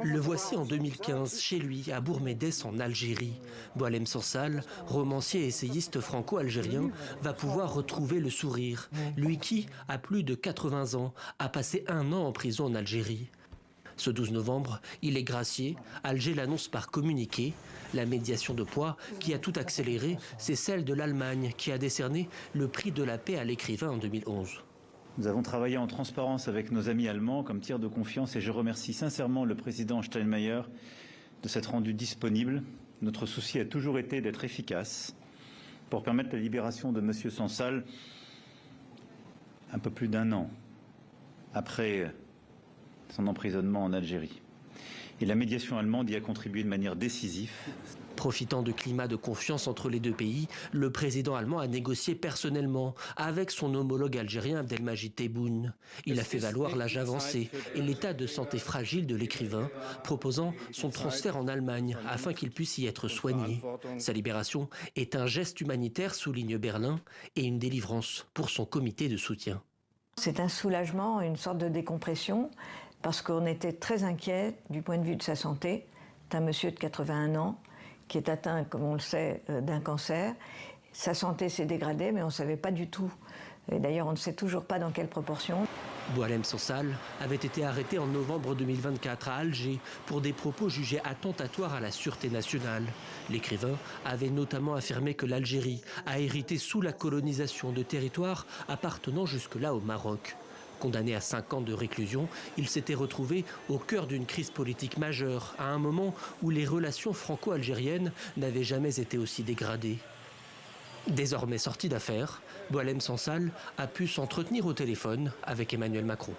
Le voici en 2015, chez lui, à Bourg-Médès, en Algérie. Boualem Sansal, romancier et essayiste franco-algérien, va pouvoir retrouver le sourire. Lui qui, à plus de 80 ans, a passé 1 an en prison en Algérie. Ce 12 novembre, il est gracié. Alger l'annonce par communiqué. La médiation de poids qui a tout accéléré, c'est celle de l'Allemagne qui a décerné le prix de la paix à l'écrivain en 2011. Nous avons travaillé en transparence avec nos amis allemands comme tiers de confiance et je remercie sincèrement le président Steinmeier de s'être rendu disponible. Notre souci a toujours été d'être efficace pour permettre la libération de M. Sansal un peu plus d'1 an après son emprisonnement en Algérie. Et la médiation allemande y a contribué de manière décisive. Profitant du climat de confiance entre les deux pays, le président allemand a négocié personnellement avec son homologue algérien Abdelmajid Tebboune. Il a fait valoir l'âge avancé et l'état de santé fragile de l'écrivain, proposant son transfert en Allemagne afin qu'il puisse y être soigné. Sa libération est un geste humanitaire, souligne Berlin, et une délivrance pour son comité de soutien. C'est un soulagement, une sorte de décompression, parce qu'on était très inquiet du point de vue de sa santé. C'est un monsieur de 81 ans qui est atteint, comme on le sait, d'un cancer. Sa santé s'est dégradée, mais on ne savait pas du tout. Et d'ailleurs, on ne sait toujours pas dans quelle proportion. Boualem Sansal avait été arrêté en novembre 2024 à Alger pour des propos jugés attentatoires à la sûreté nationale. L'écrivain avait notamment affirmé que l'Algérie a hérité sous la colonisation de territoires appartenant jusque-là au Maroc. Condamné à 5 ans de réclusion, il s'était retrouvé au cœur d'une crise politique majeure, à un moment où les relations franco-algériennes n'avaient jamais été aussi dégradées. Désormais sorti d'affaires, Boualem Sansal a pu s'entretenir au téléphone avec Emmanuel Macron.